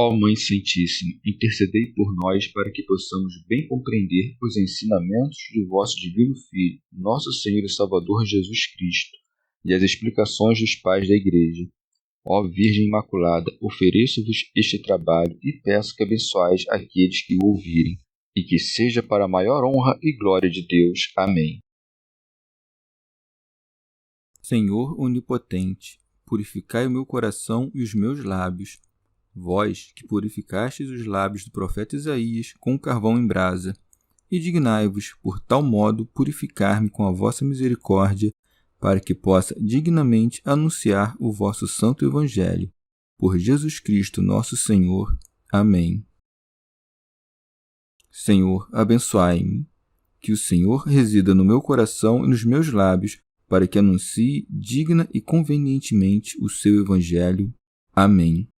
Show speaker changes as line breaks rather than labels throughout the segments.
Ó Mãe Santíssima, intercedei por nós para que possamos bem compreender os ensinamentos de vosso Divino Filho, nosso Senhor e Salvador Jesus Cristo, e as explicações dos pais da Igreja. Ó Virgem Imaculada, ofereço-vos este trabalho e peço que abençoeis aqueles que o ouvirem, e que seja para a maior honra e glória de Deus. Amém.
Senhor onipotente, purificai o meu coração e os meus lábios. Vós, que purificastes os lábios do profeta Isaías com carvão em brasa, e dignai-vos, por tal modo, purificar-me com a vossa misericórdia, para que possa dignamente anunciar o vosso santo Evangelho. Por Jesus Cristo nosso Senhor. Amém. Senhor, abençoai-me. Que o Senhor resida no meu coração e nos meus lábios, para que anuncie digna e convenientemente o seu Evangelho. Amém.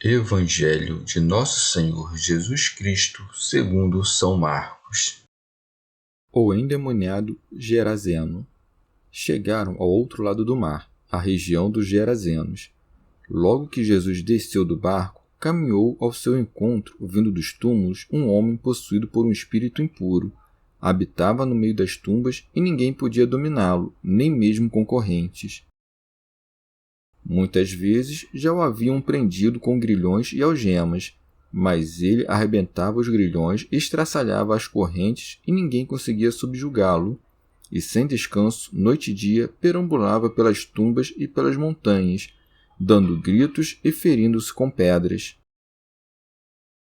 Evangelho de Nosso Senhor Jesus Cristo, segundo São Marcos.
O endemoniado Gerazeno. Chegaram ao outro lado do mar, a região dos Gerazenos. Logo que Jesus desceu do barco, caminhou ao seu encontro, vindo dos túmulos, um homem possuído por um espírito impuro. Habitava no meio das tumbas e ninguém podia dominá-lo, nem mesmo concorrentes. Muitas vezes já o haviam prendido com grilhões e algemas, mas ele arrebentava os grilhões, estraçalhava as correntes e ninguém conseguia subjugá-lo, e sem descanso, noite e dia, perambulava pelas tumbas e pelas montanhas, dando gritos e ferindo-se com pedras.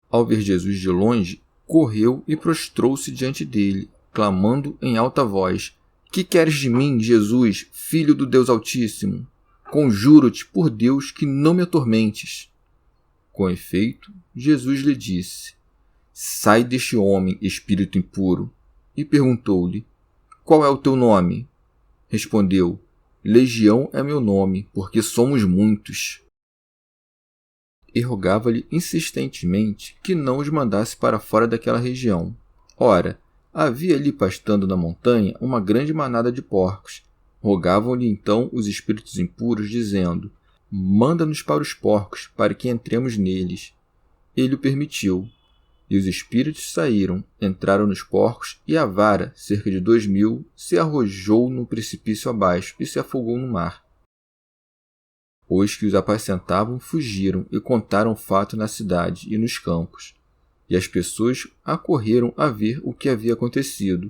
Ao ver Jesus de longe, correu e prostrou-se diante dele, clamando em alta voz: Que queres de mim, Jesus, Filho do Deus Altíssimo? Conjuro-te por Deus que não me atormentes. Com efeito, Jesus lhe disse: Sai deste homem, espírito impuro. E perguntou-lhe: Qual é o teu nome? Respondeu: Legião é meu nome, porque somos muitos. E rogava-lhe insistentemente que não os mandasse para fora daquela região. Ora, havia ali pastando na montanha uma grande manada de porcos. Rogavam-lhe então os espíritos impuros, dizendo: Manda-nos para os porcos, para que entremos neles. Ele o permitiu. E os espíritos saíram, entraram nos porcos, e a vara, cerca de 2000, se arrojou no precipício abaixo e se afogou no mar. Os que os apacentavam fugiram e contaram o fato na cidade e nos campos. E as pessoas acorreram a ver o que havia acontecido.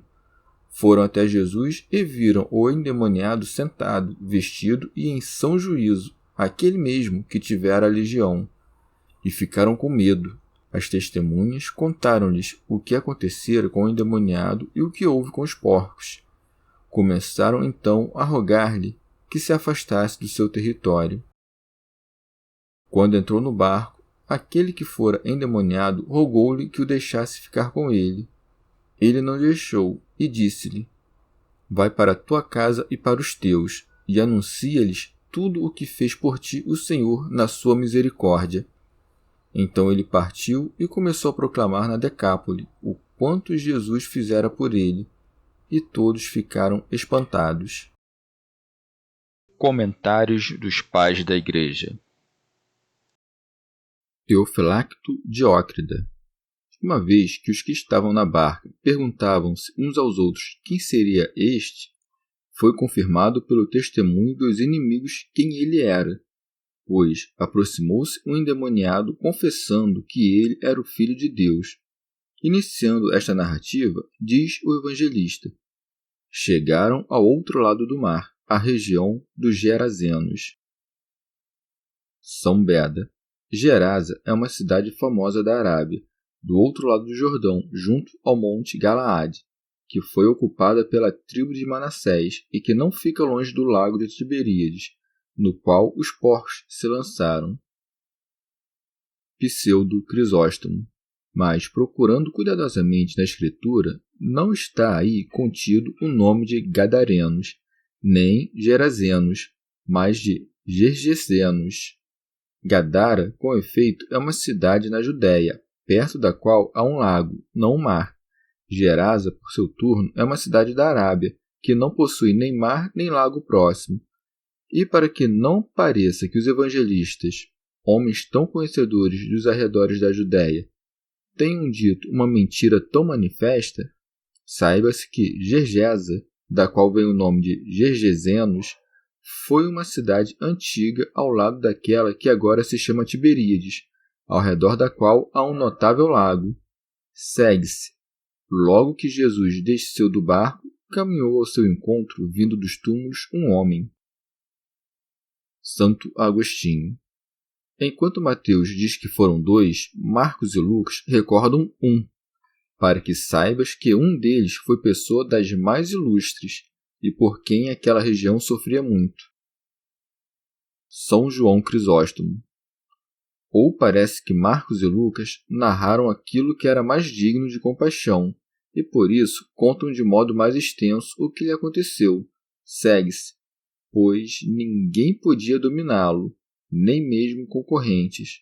Foram até Jesus e viram o endemoniado sentado, vestido e em são juízo, aquele mesmo que tivera a legião. E ficaram com medo. As testemunhas contaram-lhes o que acontecera com o endemoniado e o que houve com os porcos. Começaram então a rogar-lhe que se afastasse do seu território. Quando entrou no barco, aquele que fora endemoniado rogou-lhe que o deixasse ficar com ele. Ele não deixou e disse-lhe: Vai para a tua casa e para os teus, e anuncia-lhes tudo o que fez por ti o Senhor na sua misericórdia. Então ele partiu e começou a proclamar na Decápole o quanto Jesus fizera por ele, e todos ficaram espantados.
Comentários dos Pais da Igreja.
Teofilacto Diócrida. Uma vez que os que estavam na barca perguntavam-se uns aos outros quem seria este, foi confirmado pelo testemunho dos inimigos quem ele era, pois aproximou-se um endemoniado confessando que ele era o Filho de Deus. Iniciando esta narrativa, diz o evangelista: Chegaram ao outro lado do mar, a região dos Gerazenos. São Beda. Gerasa é uma cidade famosa da Arábia, do outro lado do Jordão, junto ao monte Galaade, que foi ocupada pela tribo de Manassés e que não fica longe do lago de Tiberíades, no qual os porcos se lançaram. Pseudo Crisóstomo. Mas, procurando cuidadosamente na Escritura, não está aí contido o nome de Gadarenos, nem Gerazenos, mas de Gergesenos. Gadara, com efeito, é uma cidade na Judéia, perto da qual há um lago, não um mar. Gerasa, por seu turno, é uma cidade da Arábia, que não possui nem mar nem lago próximo. E para que não pareça que os evangelistas homens tão conhecedores dos arredores da Judéia, tenham dito uma mentira tão manifesta, saiba-se que Gergesa, da qual vem o nome de Gergesenos, foi uma cidade antiga ao lado daquela que agora se chama Tiberíades, ao redor da qual há um notável lago. Segue-se. Logo que Jesus desceu do barco, caminhou ao seu encontro, vindo dos túmulos, um homem. Santo Agostinho. Enquanto Mateus diz que foram 2, Marcos e Lucas recordam 1, para que saibas que um deles foi pessoa das mais ilustres e por quem aquela região sofria muito. São João Crisóstomo. Ou parece que Marcos e Lucas narraram aquilo que era mais digno de compaixão, e por isso contam de modo mais extenso o que lhe aconteceu. Segue-se, pois ninguém podia dominá-lo, nem mesmo concorrentes.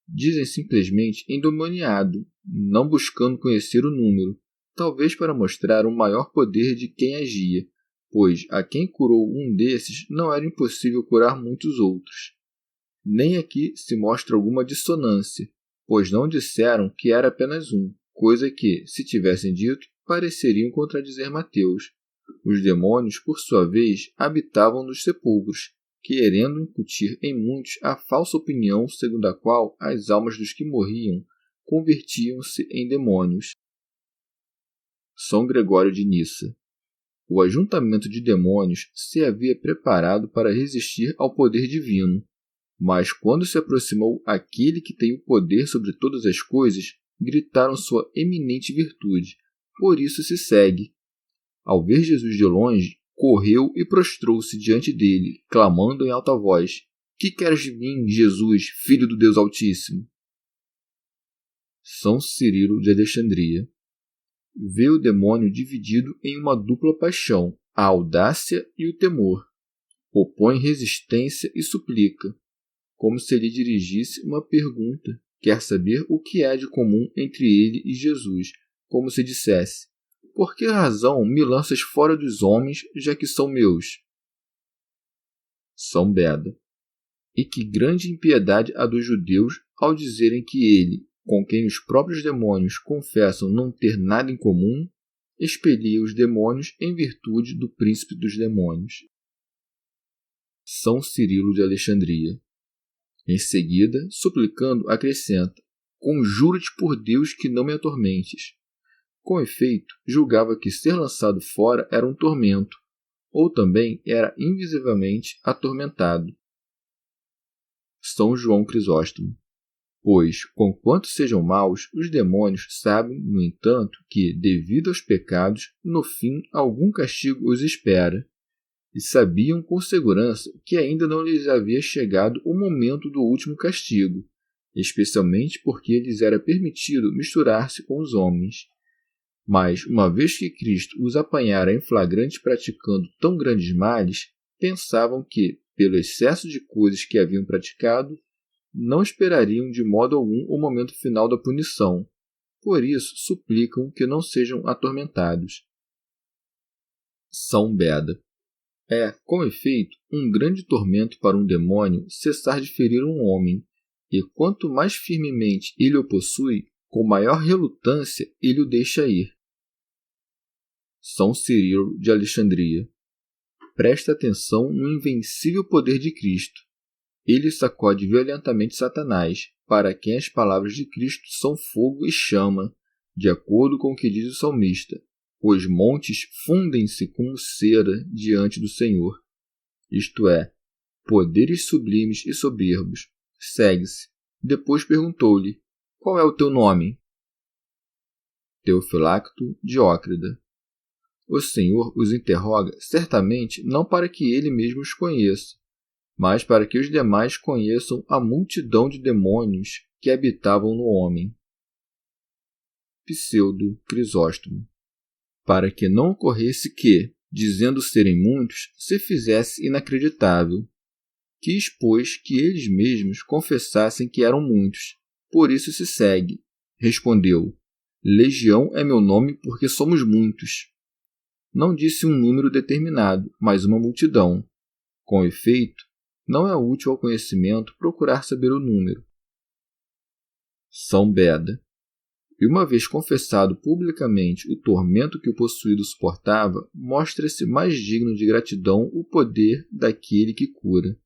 Dizem simplesmente endemoniado, não buscando conhecer o número, talvez para mostrar o maior poder de quem agia, pois a quem curou um desses não era impossível curar muitos outros. Nem aqui se mostra alguma dissonância, pois não disseram que era apenas um, coisa que, se tivessem dito, pareceriam contradizer Mateus. Os demônios, por sua vez, habitavam nos sepulcros, querendo incutir em muitos a falsa opinião segundo a qual as almas dos que morriam convertiam-se em demônios. São Gregório de Nissa. O ajuntamento de demônios se havia preparado para resistir ao poder divino, mas quando se aproximou aquele que tem o poder sobre todas as coisas, gritaram sua eminente virtude. Por isso se segue. Ao ver Jesus de longe, correu e prostrou-se diante dele, clamando em alta voz: Que queres de mim, Jesus, Filho do Deus Altíssimo? São Cirilo de Alexandria. Vê o demônio dividido em uma dupla paixão, a audácia e o temor. Opõe resistência e suplica, como se lhe dirigisse uma pergunta. Quer saber o que há de comum entre ele e Jesus, como se dissesse: Por que razão me lanças fora dos homens, já que são meus? São Beda. E que grande impiedade a dos judeus ao dizerem que ele, com quem os próprios demônios confessam não ter nada em comum, expelia os demônios em virtude do príncipe dos demônios. São Cirilo de Alexandria. Em seguida, suplicando, acrescenta: Conjuro-te por Deus que não me atormentes. Com efeito, julgava que ser lançado fora era um tormento, ou também era invisivelmente atormentado. São João Crisóstomo. Pois, conquanto sejam maus, os demônios sabem, no entanto, que, devido aos pecados, no fim algum castigo os espera, e sabiam com segurança que ainda não lhes havia chegado o momento do último castigo, especialmente porque lhes era permitido misturar-se com os homens. Mas, uma vez que Cristo os apanhara em flagrante praticando tão grandes males, pensavam que, pelo excesso de coisas que haviam praticado, não esperariam de modo algum o momento final da punição. Por isso, suplicam que não sejam atormentados. São Beda. É, com efeito, um grande tormento para um demônio cessar de ferir um homem, e quanto mais firmemente ele o possui, com maior relutância ele o deixa ir. São Cirilo de Alexandria. Presta atenção no invencível poder de Cristo. Ele sacode violentamente Satanás, para quem as palavras de Cristo são fogo e chama, de acordo com o que diz o salmista: Os montes fundem-se como cera diante do Senhor. Isto é, poderes sublimes e soberbos. Segue-se. Depois perguntou-lhe: Qual é o teu nome? Teofilacto Diócrida. O Senhor os interroga certamente não para que ele mesmo os conheça, mas para que os demais conheçam a multidão de demônios que habitavam no homem. Pseudo Crisóstomo. Para que não ocorresse que, dizendo serem muitos, se fizesse inacreditável. Quis, pois, que eles mesmos confessassem que eram muitos. Por isso se segue. Respondeu: Legião é meu nome porque somos muitos. Não disse um número determinado, mas uma multidão. Com efeito, não é útil ao conhecimento procurar saber o número. São Beda. E uma vez confessado publicamente o tormento que o possuído suportava, mostra-se mais digno de gratidão o poder daquele que cura.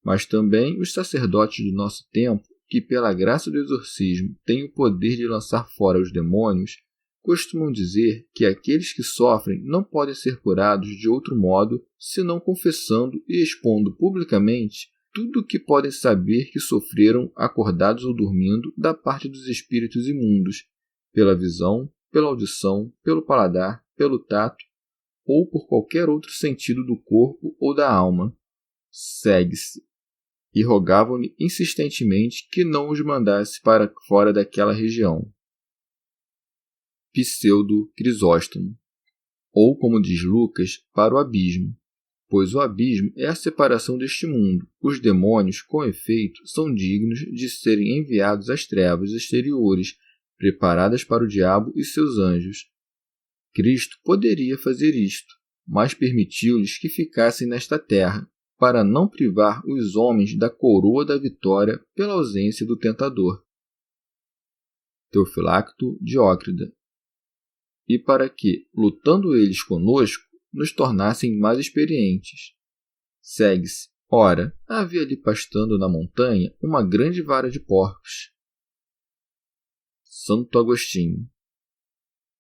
Mas também os sacerdotes do nosso tempo, que pela graça do exorcismo têm o poder de lançar fora os demônios, costumam dizer que aqueles que sofrem não podem ser curados de outro modo senão confessando e expondo publicamente tudo o que podem saber que sofreram acordados ou dormindo da parte dos espíritos imundos, pela visão, pela audição, pelo paladar, pelo tato ou por qualquer outro sentido do corpo ou da alma. Segue-se. E rogavam-lhe insistentemente que não os mandasse para fora daquela região. Pseudo Crisóstomo. Ou, como diz Lucas, para o abismo. Pois o abismo é a separação deste mundo. Os demônios, com efeito, são dignos de serem enviados às trevas exteriores, preparadas para o diabo e seus anjos. Cristo poderia fazer isto, mas permitiu-lhes que ficassem nesta terra, para não privar os homens da coroa da vitória pela ausência do tentador. Teofilacto Diócrida. E para que, lutando eles conosco, nos tornassem mais experientes. Segue-se. Ora, havia ali pastando na montanha uma grande vara de porcos. Santo Agostinho.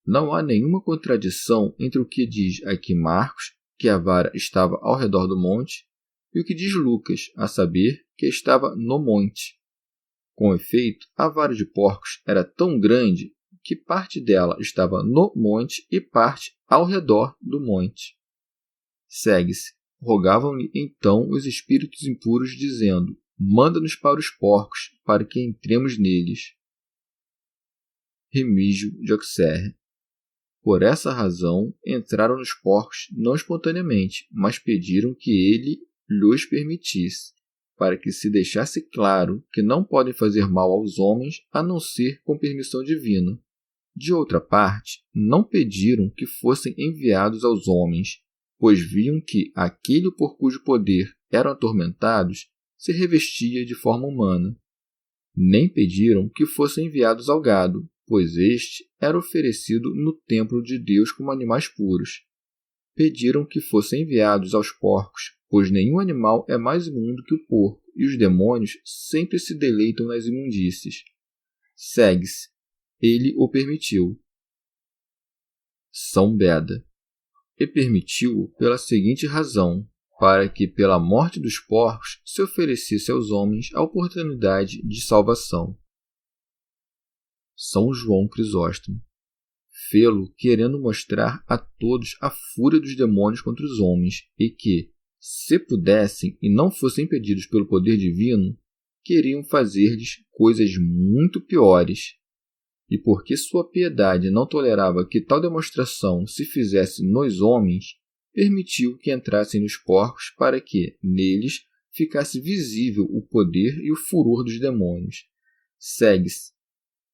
Não há nenhuma contradição entre o que diz aqui Marcos, que a vara estava ao redor do monte, e o que diz Lucas, a saber, que estava no monte. Com efeito, a vara de porcos era tão grande que parte dela estava no monte e parte ao redor do monte. Segue-se. Rogavam-lhe então os espíritos impuros, dizendo: manda-nos para os porcos, para que entremos neles. Remígio de Auxerre. Por essa razão, entraram nos porcos não espontaneamente, mas pediram que ele lhos permitisse, para que se deixasse claro que não podem fazer mal aos homens a não ser com permissão divina. De outra parte, não pediram que fossem enviados aos homens, pois viam que aquele por cujo poder eram atormentados se revestia de forma humana. Nem pediram que fossem enviados ao gado, pois este era oferecido no templo de Deus como animais puros. Pediram que fossem enviados aos porcos, pois nenhum animal é mais imundo que o porco, e os demônios sempre se deleitam nas imundícies. Segue-se. Ele o permitiu. São Beda. E permitiu-o pela seguinte razão, para que pela morte dos porcos se oferecesse aos homens a oportunidade de salvação. São João Crisóstomo. Fê-lo querendo mostrar a todos a fúria dos demônios contra os homens, e que, se pudessem e não fossem impedidos pelo poder divino, queriam fazer-lhes coisas muito piores. E porque sua piedade não tolerava que tal demonstração se fizesse nos homens, permitiu que entrassem nos porcos para que, neles, ficasse visível o poder e o furor dos demônios. Segue-se.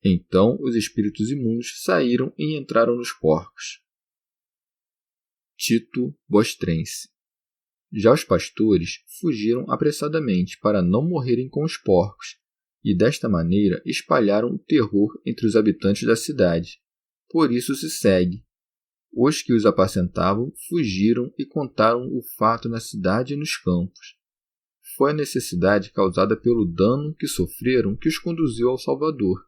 Então os espíritos imundos saíram e entraram nos porcos. Tito Bostrense. Já os pastores fugiram apressadamente para não morrerem com os porcos, e desta maneira espalharam o terror entre os habitantes da cidade. Por isso se segue. Os que os apacentavam fugiram e contaram o fato na cidade e nos campos. Foi a necessidade causada pelo dano que sofreram que os conduziu ao Salvador.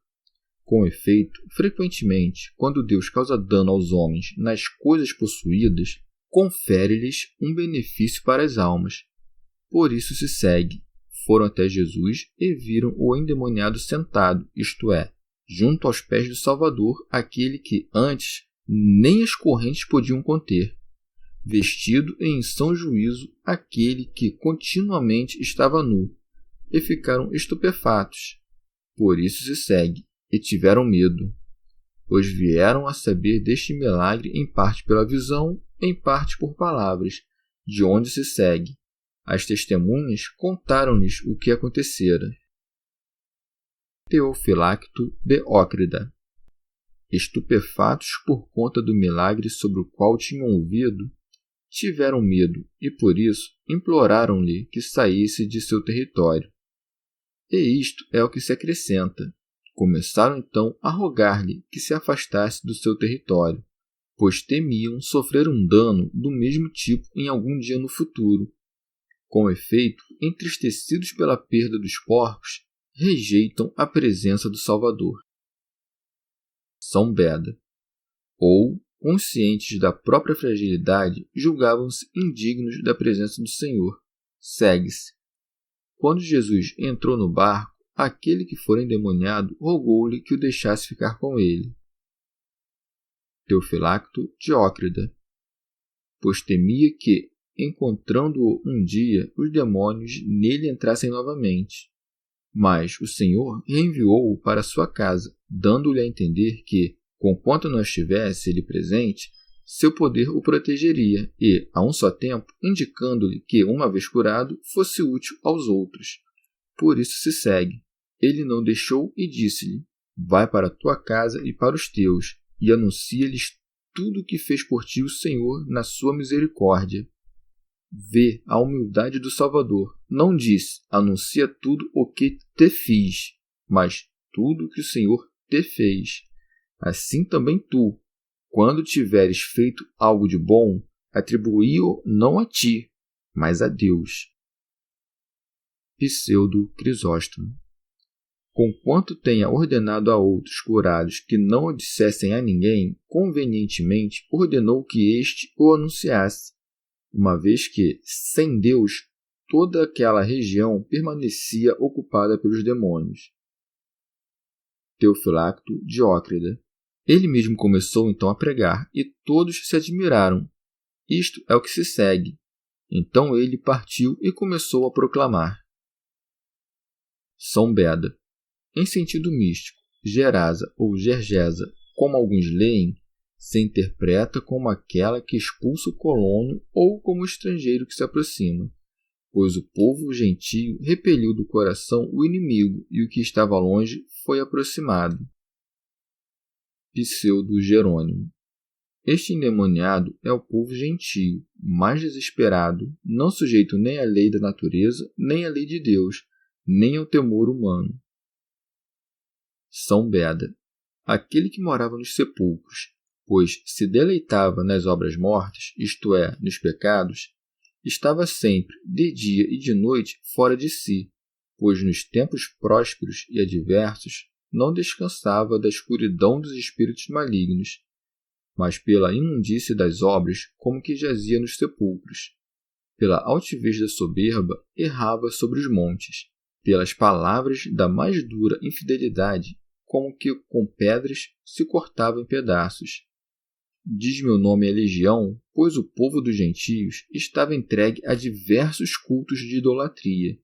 Com efeito, frequentemente, quando Deus causa dano aos homens nas coisas possuídas, confere-lhes um benefício para as almas. Por isso se segue. Foram até Jesus e viram o endemoniado sentado, isto é, junto aos pés do Salvador, aquele que antes nem as correntes podiam conter, vestido e em são juízo aquele que continuamente estava nu, e ficaram estupefatos. Por isso se segue, e tiveram medo, pois vieram a saber deste milagre em parte pela visão, em parte por palavras, de onde se segue. As testemunhas contaram-lhes o que acontecera. Teofilacto Diócrida. Estupefatos por conta do milagre sobre o qual tinham ouvido, tiveram medo e, por isso, imploraram-lhe que saísse de seu território. E isto é o que se acrescenta. Começaram então a rogar-lhe que se afastasse do seu território, pois temiam sofrer um dano do mesmo tipo em algum dia no futuro. Com efeito, entristecidos pela perda dos porcos, rejeitam a presença do Salvador. São Beda. Ou, conscientes da própria fragilidade, julgavam-se indignos da presença do Senhor. Segue-se. Quando Jesus entrou no barco, aquele que fora endemoniado rogou-lhe que o deixasse ficar com ele. Teofilacto Diócrida. Pois temia que, encontrando-o um dia, os demônios nele entrassem novamente. Mas o Senhor reenviou-o para sua casa, dando-lhe a entender que, conquanto não estivesse ele presente, seu poder o protegeria e, a um só tempo, indicando-lhe que, uma vez curado, fosse útil aos outros. Por isso se segue. Ele não deixou e disse-lhe: vai para a tua casa e para os teus, e anuncia-lhes tudo o que fez por ti o Senhor na sua misericórdia. Vê a humildade do Salvador. Não disse: anuncia tudo o que te fiz, mas tudo o que o Senhor te fez. Assim também tu, quando tiveres feito algo de bom, atribui-o não a ti, mas a Deus. Pseudo Crisóstomo. Conquanto tenha ordenado a outros curados que não o dissessem a ninguém, convenientemente ordenou que este o anunciasse, uma vez que, sem Deus, toda aquela região permanecia ocupada pelos demônios. Teofilacto Diócrida. Ele mesmo começou então a pregar, e todos se admiraram. Isto é o que se segue. Então ele partiu e começou a proclamar. São Beda. Em sentido místico, Gerasa ou Gergesa, como alguns leem, se interpreta como aquela que expulsa o colono ou como o estrangeiro que se aproxima, pois o povo gentio repeliu do coração o inimigo e o que estava longe foi aproximado. Pseudo Jerônimo. Este endemoniado é o povo gentio, mais desesperado, não sujeito nem à lei da natureza, nem à lei de Deus, nem ao temor humano. São Beda. Aquele que morava nos sepulcros, pois se deleitava nas obras mortas, isto é, nos pecados, estava sempre, de dia e de noite, fora de si, pois nos tempos prósperos e adversos não descansava da escuridão dos espíritos malignos, mas pela imundície das obras, como que jazia nos sepulcros. Pela altivez da soberba, errava sobre os montes, pelas palavras da mais dura infidelidade, como que com pedras se cortava em pedaços. Diz meu nome é Legião, pois o povo dos gentios estava entregue a diversos cultos de idolatria.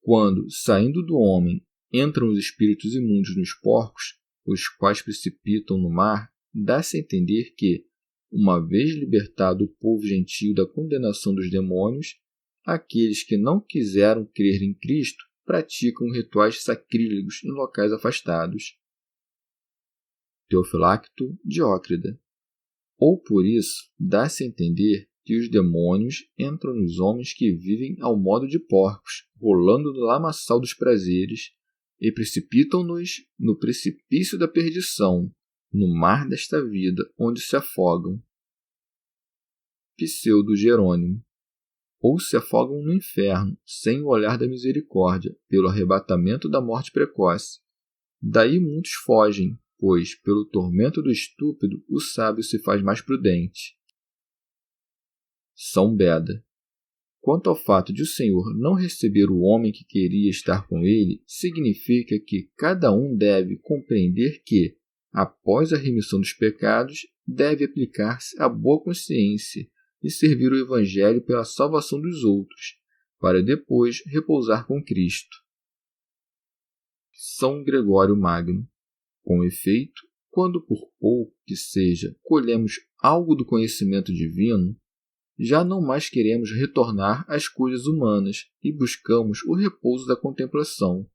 Quando, saindo do homem, entram os espíritos imundos nos porcos, os quais precipitam no mar, dá-se a entender que, uma vez libertado o povo gentio da condenação dos demônios, aqueles que não quiseram crer em Cristo praticam rituais sacrílegos em locais afastados. Teofilacto Diócrida. Ou por isso, dá-se a entender que os demônios entram nos homens que vivem ao modo de porcos, rolando no lamaçal dos prazeres, e precipitam-nos no precipício da perdição, no mar desta vida, onde se afogam. Pseudo Jerônimo. Ou se afogam no inferno, sem o olhar da misericórdia, pelo arrebatamento da morte precoce. Daí muitos fogem, pois, pelo tormento do estúpido, o sábio se faz mais prudente. São Beda. Quanto ao fato de o Senhor não receber o homem que queria estar com ele, significa que cada um deve compreender que, após a remissão dos pecados, deve aplicar-se à boa consciência e servir o Evangelho pela salvação dos outros, para depois repousar com Cristo. São Gregório Magno. Com efeito, quando por pouco que seja colhemos algo do conhecimento divino, já não mais queremos retornar às coisas humanas e buscamos o repouso da contemplação.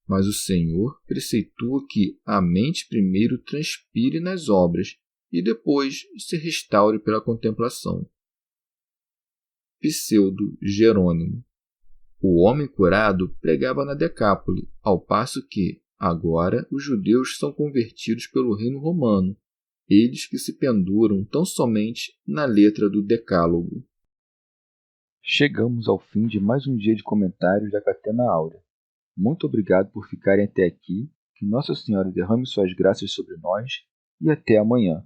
Mas o Senhor preceitua que a mente primeiro transpire nas obras e depois se restaure pela contemplação. Pseudo-Jerônimo. O homem curado pregava na Decápole, ao passo que, agora, os judeus são convertidos pelo reino romano, eles que se penduram tão somente na letra do Decálogo.
Chegamos ao fim de mais um dia de comentários da Catena Áurea. Muito obrigado por ficarem até aqui, que Nossa Senhora derrame suas graças sobre nós e até amanhã.